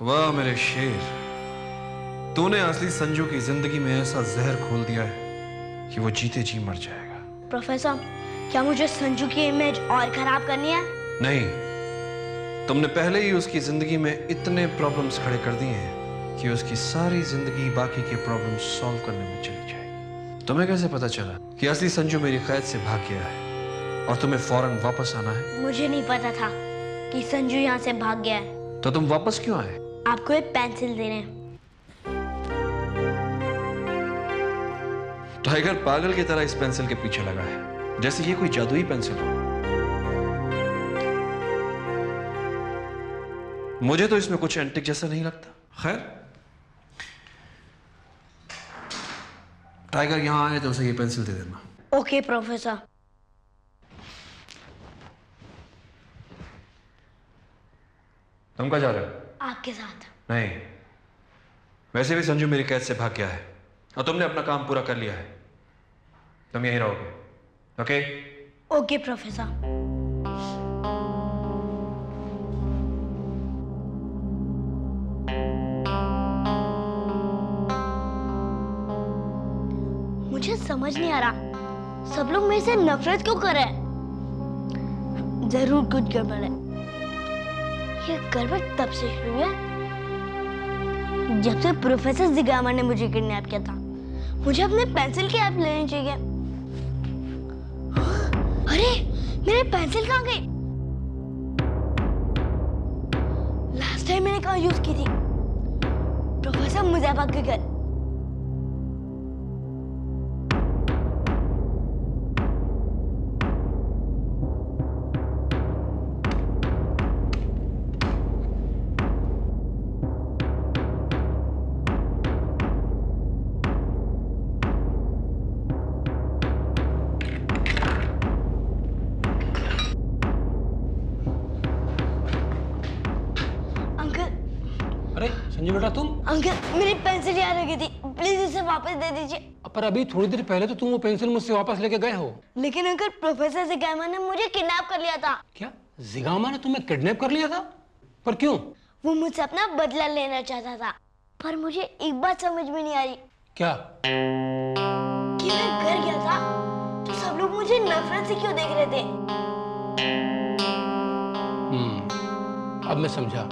वाह मेरे शेर, तूने असली संजू की जिंदगी में ऐसा जहर खोल दिया है कि वो जीते जी मर जाएगा। प्रोफेसर, क्या मुझे संजू की इमेज और खराब करनी है? नहीं, तुमने पहले ही उसकी जिंदगी में इतने प्रॉब्लम्स खड़े कर दिए हैं कि उसकी सारी जिंदगी बाकी के प्रॉब्लम्स सॉल्व करने में चली जाएगी। तुम्हें कैसे पता चला कि असली संजू मेरी कैद से भाग गया है और तुम्हें फौरन वापस आना है? मुझे नहीं पता था कि संजू यहाँ से भाग गया है। तो तुम वापस क्यों आए? आपको एक पेंसिल देने। टाइगर पागल की तरह इस पेंसिल के पीछे लगा है, जैसे ये कोई जादुई पेंसिल हो। मुझे तो इसमें कुछ एंटिक जैसा नहीं लगता। खैर, टाइगर यहां आए तो उसे ये पेंसिल दे देना। Okay professor. तुम कहाँ जा रहे हो? आपके साथ। नहीं, वैसे भी संजू मेरी कैद से भाग गया है और तुमने अपना काम पूरा कर लिया है। तुम यहीं रहोगे, ओके? Okay professor. मुझे समझ नहीं आ रहा, सब लोग मेरे से नफरत क्यों कर रहे हैं? जरूर कुछ गड़बड़ है। ये गड़बड़ तब से शुरू है जब से प्रोफेसर जिगामा ने मुझे किडनैप किया था। मुझे अपने पेंसिल की हेल्प लेनी चाहिए। अरे, मेरे पेंसिल कहाँ गई? लास्ट टाइम मैंने कहाँ यूज की थी? प्रोफेसर मुज़ाफा के घर। संजू बेटा तुम? अंकल, मेरी पेंसिल यहाँ रखी थी, प्लीज इसे वापस दे दीजिए। पर अभी थोड़ी देर पहले तो तुम वो पेंसिल मुझसे वापस लेके गए हो। लेकिन अंकल, प्रोफेसर जिगामा ने मुझे किडनैप कर लिया था। क्या जिगामा ने तुम्हें किडनैप कर लिया था? पर क्यों? वो मुझसे अपना बदला लेना चाहता था। पर मुझे एक बात समझ में नहीं आ रही। क्या? कि मैं घर गया था तो सब लोग मुझे नफरत से क्यों देख रहे थे? अब मैं समझा।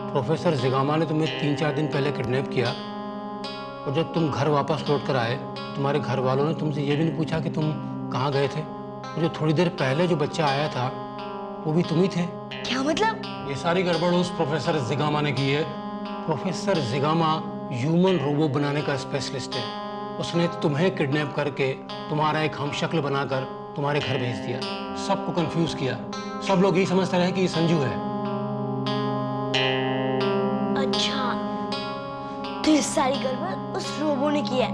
प्रोफेसर जिगामा ने तुम्हें 3-4 दिन पहले किडनैप किया और जब तुम घर वापस लौट कर आए, तुम्हारे घर वालों ने तुमसे ये भी नहीं पूछा कि तुम कहाँ गए थे। और जो थोड़ी देर पहले जो बच्चा आया था वो भी तुम ही थे। क्या मतलब? ये सारी गड़बड़ उस प्रोफेसर जिगामा ने की है। प्रोफेसर जिगामा ह्यूमन रोबो बनाने का स्पेशलिस्ट है। उसने तुम्हें किडनैप करके तुम्हारा एक हमशक्ल बनाकर तुम्हारे घर भेज दिया, सबको कंफ्यूज किया। सब लोग यही समझते रहे कि ये संजू है। अच्छा, तो ये सारी गड़बड़ उस रोबो ने की है।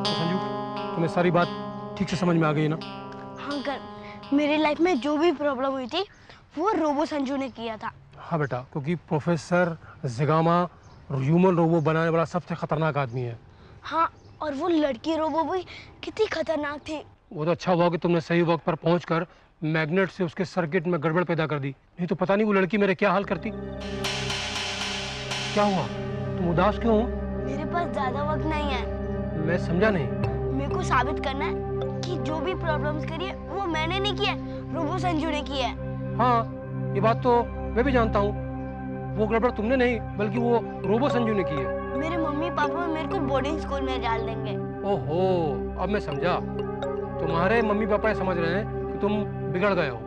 तो संजू, तुम्हें सारी बात ठीक से समझ में आ गई ना? हाँ अंकल, मेरी लाइफ में जो भी प्रॉब्लम हुई थी वो रोबो संजू ने किया था। हाँ बेटा, क्योंकि प्रोफेसर जिगामा ह्यूमन रोबो बनाने वाला सबसे खतरनाक आदमी है। हाँ, और वो लड़की रोबो भी कितनी खतरनाक थी। वो तो अच्छा हुआ कि तुमने सही वक्त पर पहुंचकर मैग्नेट से उसके सर्किट में गड़बड़ पैदा कर दी, नहीं तो पता नहीं वो लड़की मेरे क्या हाल करती। क्या हुआ? तुम उदास क्यों हो? मेरे पास ज्यादा वक्त नहीं है। मैं समझा नहीं। मेरे को साबित करना है कि जो भी प्रॉब्लम्स करी है वो मैंने नहीं किया, रोबो संजू ने की है। हाँ, ये बात तो मैं भी जानता हूँ। वो गड़बड़ तुमने नहीं बल्कि वो रोबो संजू ने की है। मेरे मम्मी पापा मेरे को बोर्डिंग स्कूल में डाल देंगे। ओहो, अब मैं समझा। तुम्हारे मम्मी पापा समझ रहे हैं कि तुम बिगड़ गए हो,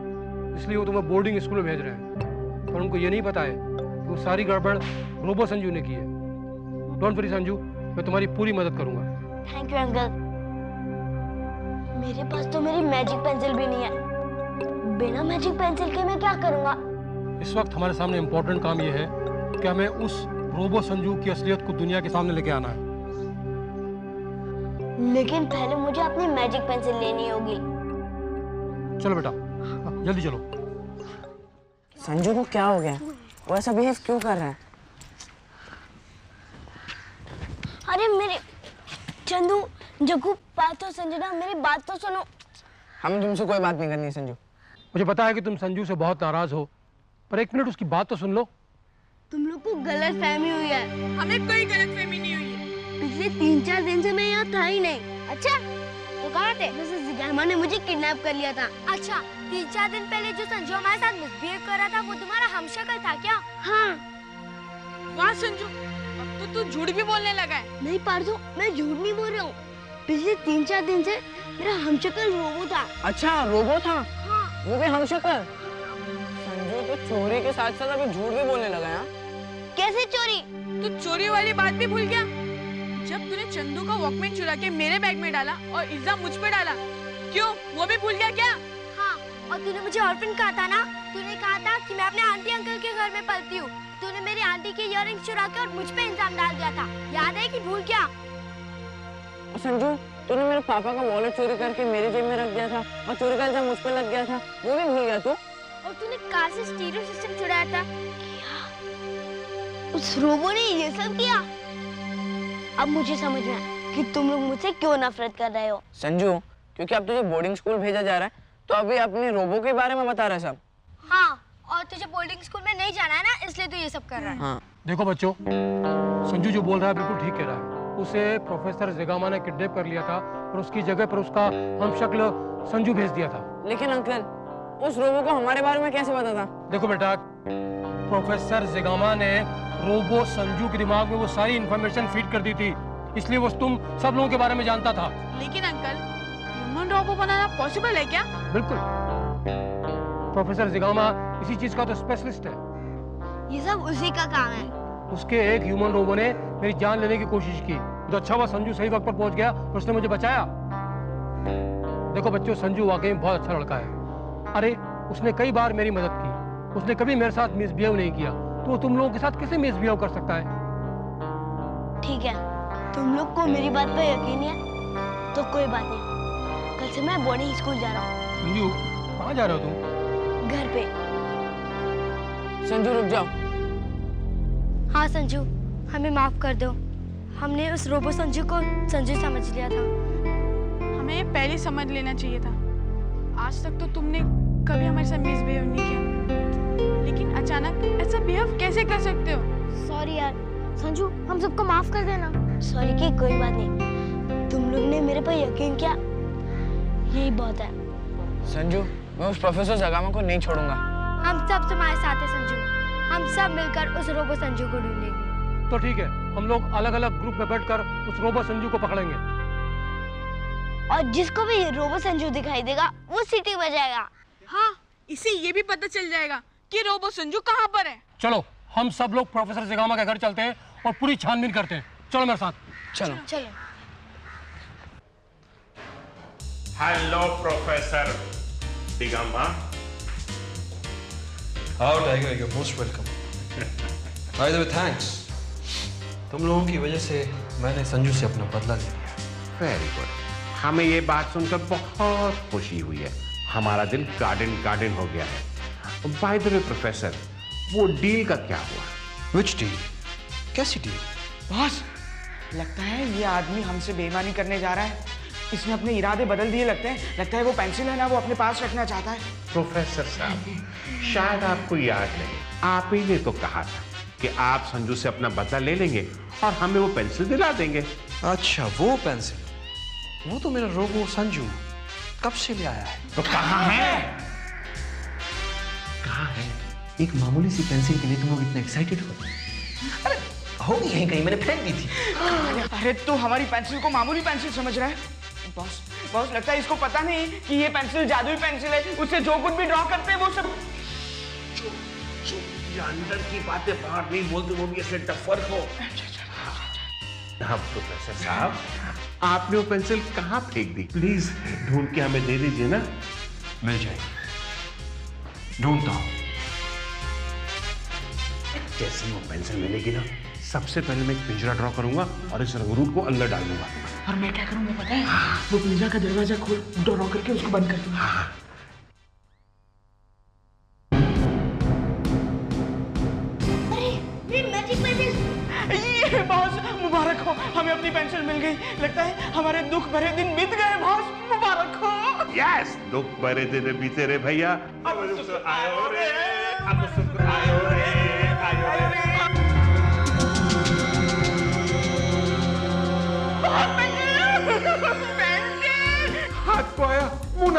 इसलिए वो तुम्हें बोर्डिंग स्कूल में भेज रहे हैं। पर उनको ये नहीं पता है कि वो सारी गड़बड़ रोबो संजू ने की है। डोंट वरी संजू, मैं तुम्हारी पूरी मदद करूंगा। Thank you uncle. मेरे पास तो मेरी मैजिक पेंसिल भी नहीं है। बिना मैजिक पेंसिल के मैं क्या करूंगा? इस वक्त हमारे सामने इम्पोर्टेंट काम ये है कि हमें उस रोबो संजू की असलियत को दुनिया के सामने लेके आना है। लेकिन पहले मुझे अपनी मैजिक पेंसिल लेनी होगी। चलो बेटा, जल्दी चलो। संजू को क्या हो गया? वो ऐसा बिहेव क्यों कर रहा है? अरे मेरे चंदू, जग्गू, पार्थो, संजना, मेरी बात तो सुनो। हमें तुमसे कोई बात नहीं करनी है संजू। मुझे पता है कि तुम संजू से बहुत नाराज हो, पर एक मिनट उसकी बात तो सुन लो। तुम लोग को गलत फहमी हुई है। हमें कोई गलत फहमी नहीं हुई है। पिछले 3-4 दिन से मैं यहाँ था ही नहीं। अच्छा, तो कहाँ थे? मिसेस जिगामा ने मुझे किडनैप कर लिया था। अच्छा, 3-4 दिन पहले जो संजू हमारे साथ मिसबिहेव कर रहा था वो तुम्हारा हमशक्ल था क्या? हाँ। वाह संजू, अब तो तू झूठ भी बोलने लगा है। नहीं पार्थो, मैं झूठ नहीं बोल रहा हूँ। पिछले 3-4 दिन से मेरा हमशक्ल रोबो था। अच्छा, रोबो था? हाँ। वो भी हमशक्ल? संजू तो चोरी के साथ साथ अभी झूठ भी बोलने लगा है। कैसे चोरी? तू चोरी वाली बात भी भूल गया? जब तूने चंदू का वॉकमैन चुरा के मेरे बैग में डाला और इल्जाम मुझ पे डाला, क्यों वो भी भूल गया क्या? हाँ, और तूने मुझे ऑर्फन कहा था ना? तूने कहा था कि मैं अपने आंटी अंकल के घर में पलती हूँ। तूने मेरी आंटी के इयररिंग्स चुरा के और मुझ पे इल्जाम डाल दिया था। याद है कि भूल गया? संजू, तूने मेरे पापा का वॉलेट चोरी करके मेरी जेब में रख दिया था और चोरी का इल्जाम मुझ पे लग गया था, वो भी भूल गया तू? और तूने कार से स्टीरियो सिस्टम चुराया था। उस रोबो ने ये सब किया? अब मुझे समझ में आया कि तुम लोग मुझसे क्यों नफरत कर रहे हो। संजू, क्योंकि अब तुझे बोर्डिंग स्कूल भेजा जा रहा है तो अभी अपने रोबो के बारे में बता रहा है सब। हाँ, और तुझे बोर्डिंग स्कूल में नहीं जाना है ना, इसलिए तू ये सब कर रहा है। हाँ। देखो बच्चों, संजू जो बोल रहा है बिल्कुल ठीक कह रहा है। उसे प्रोफेसर जिगामा ने किडनैप कर लिया था और उसकी जगह पर उसका हमशक्ल संजू भेज दिया था। लेकिन अंकल, उस रोबो को हमारे बारे में कैसे पता था? देखो बेटा, प्रोफेसर जिगामा ने रोबो संजू के दिमाग में वो सारी इंफॉर्मेशन फीड कर दी थी, इसलिए वो तुम सब लोगों के बारे में जानता था। लेकिन अंकल, ह्यूमन रोबो बनाना पॉसिबल है क्या? बिल्कुल, प्रोफेसर जिगामा इसी चीज का तो स्पेशलिस्ट है। ये सब उसी का काम है। उसके एक ह्यूमन रोबो ने मेरी जान लेने की कोशिश की, तो अच्छा हुआ संजू सही वक्त पर पहुंच गया और उसने मुझे बचाया। देखो बच्चों, संजू वाकई में बहुत अच्छा लड़का है। अरे, उसने कई बार मेरी मदद की, उसने कभी मेरे साथ मिसबिहेव नहीं किया, तो वो तुम लोगों के साथ कैसे मिसबिहेव कर सकता है? ठीक है, तुम लोग को मेरी बात पे यकीन है तो कोई बात नहीं। कल से मैं बोर्डिंग स्कूल जा रहा हूँ। संजू, कहाँ जा रहे हो तुम? घर पे। संजू रुक जाओ। हाँ संजू, हमें माफ कर दो। हमने उस रोबो संजू को संजू समझ लिया था। हमें ये पहले समझ लेना चाहिए था। आज तक तो तुमने कभी हमारे साथ मिसबिहेव नहीं किया, लेकिन अचानक ऐसा बिहेव कैसे कर सकते हो? सॉरी यार संजू, हम सबको माफ कर देना। सॉरी की कोई बात नहीं। तुम लोग ने मेरे पर यकीन किया, यही बहुत है। संजू, मैं उस प्रोफेसर जगामा को नहीं छोड़ूंगा। हम सब तुम्हारे साथ हैं संजू। हम सब मिलकर उस रोबो संजू को ढूंढेंगे। तो ठीक है, हम लोग अलग अलग ग्रुप में बैठकर उस रोबो संजू को पकड़ेंगे। और जिसको भी रोबो संजू दिखाई देगा वो सीटी बजाएगा। हाँ, इससे ये भी पता चल जाएगा कि रोबो संजू कहाँ पर है। चलो, हम सब लोग प्रोफेसर जिगामा के घर चलते हैं और पूरी छानबीन करते हैं। चलो मेरे साथ। चलो। चलो। हेलो प्रोफेसर जिगामा। How Tiger, you're most welcome. By the way, thanks. तुम लोगों की वजह से मैंने संजू से अपना बदला ले लिया। वेरी गुड, हमें ये बात सुनकर बहुत खुशी हुई है। हमारा दिल गार्डन गार्डन हो गया है। बाय द वे प्रोफेसर, वो डील का क्या हुआ? Which deal? कैसी डील? बॉस, लगता है ये आदमी हमसे बेईमानी करने जा रहा है। इसने अपने इरादे बदल दिए लगते हैं। लगता है वो पेंसिल है ना, वो अपने पास रखना चाहता है। प्रोफेसर साहब, शायद आपको याद नहीं, आप ही ने तो कहा था कि आप संजू से अपना बदला ले लेंगे और हमें वो पेंसिल दिला देंगे। अच्छा, वो पेंसिल, वो तो मेरा रोबो संजू कब से ले आया है। तो कहाँ है? कहाँ है? एक मामूली सी पेंसिल के लिए तुम लोग इतने एक्साइटेड हो? अरे होगी यहीं कहीं, मैंने फेंक दी थी। अरे तो हमारी पेंसिल को मामूली पेंसिल समझ रहा है? बॉस, बॉस लगता है इसको पता नहीं कि ये पेंसिल जादुई पेंसिल है। उससे जो कुछ भी ड्रॉ करते हैं वो सब अंदर की बातें बाहर नहीं बोलते, वो भी ऐसे डफर को। हाँ प्रोफेसर साहब, आपने वो पेंसिल कहाँ फेंक दी? प्लीज ढूंढ के हमें दे दीजिए ना। मिल जाएगी, ढूंढता हूँ। जैसे वो पेंसिल मिलेगी ना, सबसे पहले मैं एक पिंजरा ड्रॉ करूंगा और इस रंगरूट को अंदर डाल दूंगा। और मैं क्या करूंगा पता है? वो पिंजरा का दरवाजा खोल ड्रॉ करके उसको बंद कर दूंगा। ये बॉस, मुबारक हो, हमें अपनी पेंसिल मिल गई। लगता है हमारे दुख भरे दिन बीत गए बॉस, मुबारक हो। यस, दुख भरे दिन बीते रे भैया। अब सुख आयो रे, अब सुख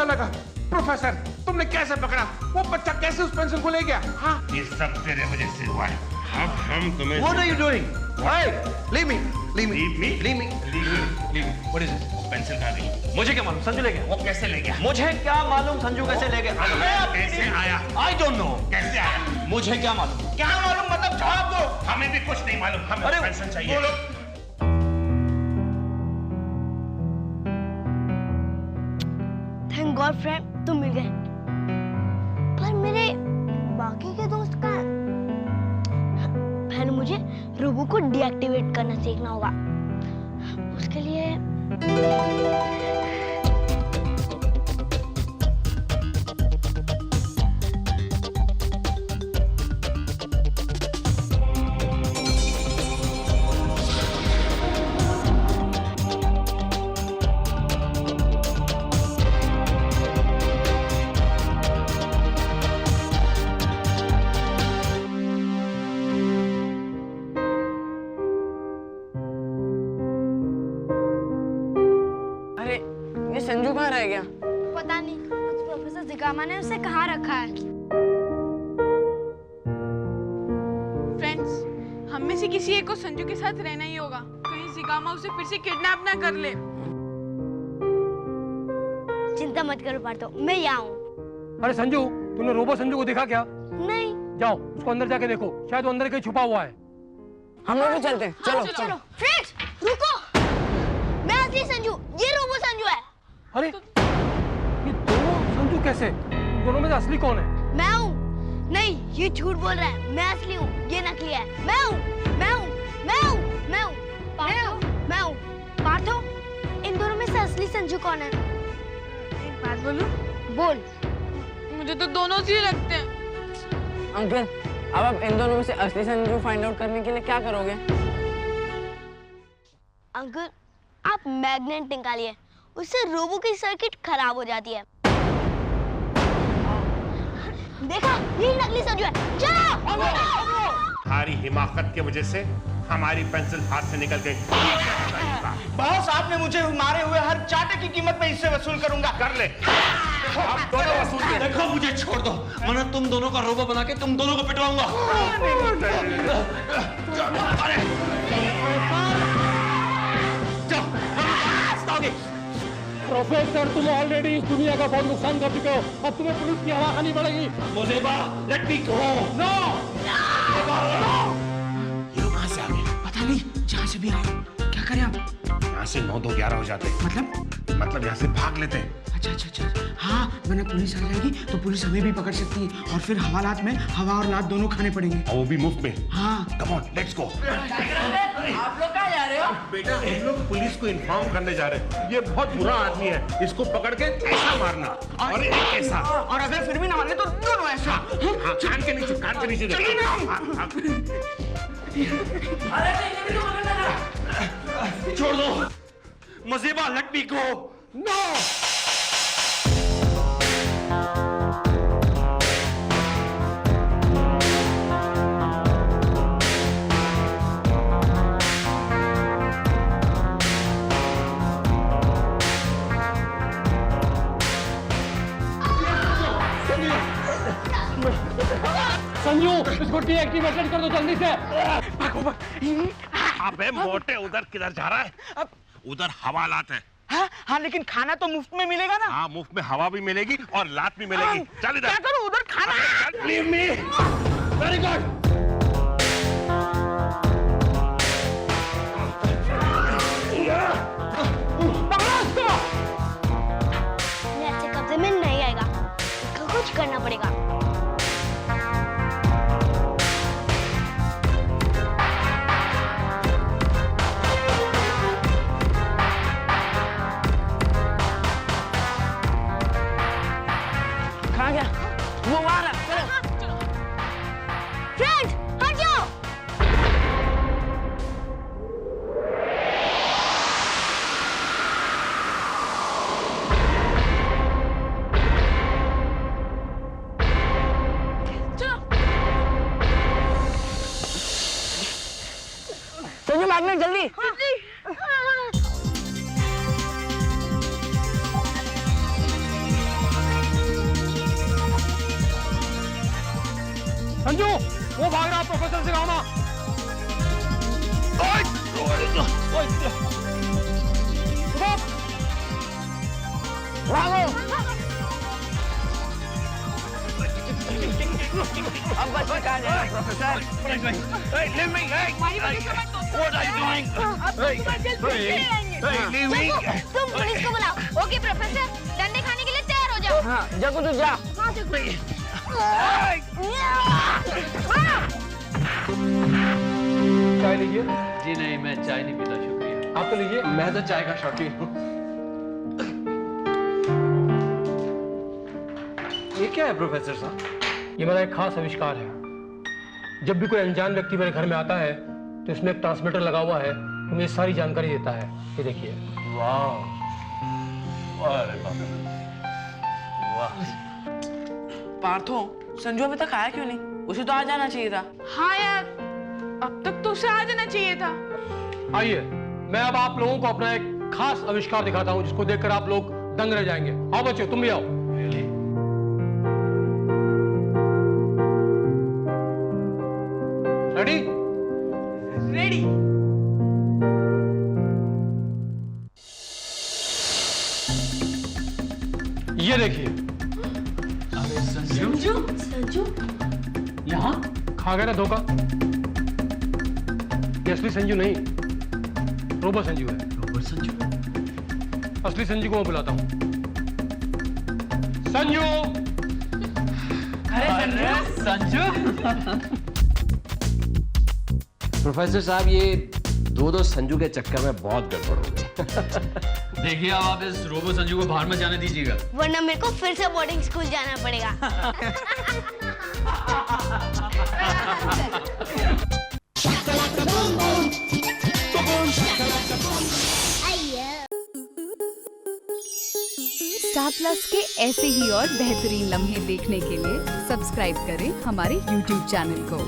बुरा लगा। प्रोफेसर, तुमने कैसे पकड़ा? वो बच्चा कैसे उस पेंसिल को ले गया? हाँ? ये सब तेरे वजह से हुआ है। अब हम तुम्हें What are you doing? Hey, leave me. Leave me? Leave me. What is it? Pencil कहाँ गई? मुझे क्या मालूम? संजू ले गया। वो कैसे ले गया? मुझे क्या मालूम संजू कैसे ले गया? कैसे आया? I don't know. कैसे आया? मुझे क्या मालूम? क्या मालूम मतलब जवाब दो। हमें भी कुछ नहीं मालूम। हमें अरे, पेंसिल चाहिए। बोलो। थैंक गॉड फ्रेंड तुम मिल गए। पर मेरे बाकी के दोस्त कहाँ हैं? पहले मुझे रोबो को डीएक्टिवेट करना सीखना होगा। उसके लिए अरे ये संजू कहाँ रह गया? पता नहीं प्रोफेसर जिगामा ने उसे कहाँ रखा है। फ्रेंड्स, हम में से किसी एक को संजू के साथ रहना ही होगा। कहीं जिगामा उसे फिर से किडनैप ना कर ले। चिंता मत करो पार्थो, मैं यहाँ हूँ। अरे संजू, तूने रोबो संजू को देखा क्या? नहीं। जाओ उसको अंदर जाके देखो, शायद वो अंदर कहीं छुपा हुआ है। हम लोग भी चलते हैं। चलो चलो फ्रेंड्स रुको, मैं असली संजू, ये रोबो संजू है। अरे ये दोनों संजू कैसे? इन दोनों में से असली कौन है? मैं हूँ। नहीं, ये झूठ बोल रहा है। मैं असली हूँ, ये नकली है। मैं हूँ, मैं हूँ, मैं हूँ, मैं हूँ, मैं हूँ, मैं हूँ। पार्थो, इन दोनों में से असली संजू कौन है? एक बात बोलूं? बोल। मुझे तो दोनों से ही लगते हैं। अंकल, अब आप इन दोनों में से असली संजू फाइंड आउट करने के लिए क्या करोगे? अंकल, आप मैग्नेट निकालिए, उससे रोबो की सर्किट खराब हो जाती है। देखा, ये नकली संजू है। चलो। तुम्हारी हिमाकत की वजह से हमारी पेंसिल हाथ से निकल गई। बॉस, आपने मुझे मारे हुए हर चाटे की कीमत पे इससे वसूल करूंगा। कर ले। अब दोनों वसूल कर। देखो मुझे छोड़ दो, वरना तुम दोनों का रोबो बना के तुम दोनों को पिटवाऊंगा। प्रोफेसर, तुम ऑलरेडी इस दुनिया का बहुत नुकसान कर चुके हो। अब तुम्हें पुलिस की हवा खानी पड़ेगी। मुझेबा, लेट मी गो। नो। ये लोग कहाँ से आ गए? पता नहीं, जहाँ से भी आए। क्या करें अब? यहाँ से 9 2 11 हो जाते हैं। मतलब यहाँ से भाग लेते हैं। अच्छा। हाँ, वरना पुलिस आ जाएगी तो पुलिस हमें भी पकड़ सकती है और फिर हवालात में हवा और लात दोनों खाने पड़ेंगे। और वो भी मुफ्त में। हाँ। Come on, let's go. आप लोग कहाँ जा रहे हो? बेटा, हम लोग पुलिस को इन्फॉर्म करने जा रहे हैं। ये बहुत बुरा आदमी है, इसको पकड़ के ऐसा मारना और एक ऐसा। और अगर फिर भी ना माने तो दोनों ऐसा। हाँ, कान के नीचे चलिए ना। छोड़ दो। मुझेबा, लेट मी गो। नो। संजू, इसको डीएक्टिवेट कर दो जल्दी से। अबे मोटे, उधर किधर जा रहा है? उधर हवालात है। हाँ, लेकिन खाना तो मुफ्त में मिलेगा ना? हाँ, मुफ्त में हवा भी मिलेगी और लात भी मिलेगी। चल इधर। क्या करूं? उधर खाना। Leave me. Very good. ये ऐसे कब्जे में नहीं आएगा, इसका कुछ करना पड़ेगा। कहाँ गया? वो वहाँ रहा। चलो। फ्रेंड, हट जाओ। संजू, मैग्नेट जल्दी। संजू, वो भाग रहा प्रोफेसर सिगामा। भागो। अब बच कहाँ जाए professor? Hey, leave me! Hey, what are you doing? Hey, leave me! तुम पुलिस को बुलाओ। ओके प्रोफेसर, डंडे खाने के लिए तैयार हो जाओ। हाँ, जगू तू जा। हाँ जगू। चाय लीजिए। जी नहीं, मैं चाय नहीं पीता, शुक्रिया। आप तो लीजिए। मैं तो चाय का शौकीन हूँ। ये क्या है प्रोफेसर साहब? ये मेरा एक खास आविष्कार है। जब भी कोई अनजान व्यक्ति मेरे घर में आता है तो इसमें एक ट्रांसमीटर लगा हुआ है, तो मुझे सारी जानकारी देता है। ये देखिए। वाह, अरे बाप रे, वाह। पार्थो, संजू अभी तक आया क्यों नहीं? उसे तो आ जाना चाहिए था। हाँ यार, अब तक तो उसे आ जाना चाहिए था। आइए, मैं अब आप लोगों को अपना एक खास आविष्कार दिखाता हूँ, जिसको देखकर आप लोग दंग रह जाएंगे। आओ बच्चों, तुम भी आओ। रेडी? रेडी। ये देखिए। अरे संजू, संजू यहाँ? खा गया ना धोखा। ये असली संजू नहीं, रोबो संजू है। रोबो संजू? असली संजू को मैं बुलाता हूँ। संजू! अरे संजू? प्रोफेसर साहब, ये दो संजू के चक्कर में बहुत गड़बड़ हो गई। देखिए, अब आप इस रोबो संजू को बाहर मत जाने दीजिएगा। वरना मेरे को फिर से बोर्डिंग स्कूल जाना पड़ेगा। स्टार प्लस के ऐसे ही और बेहतरीन लम्हे देखने के लिए सब्सक्राइब करें हमारे YouTube चैनल को।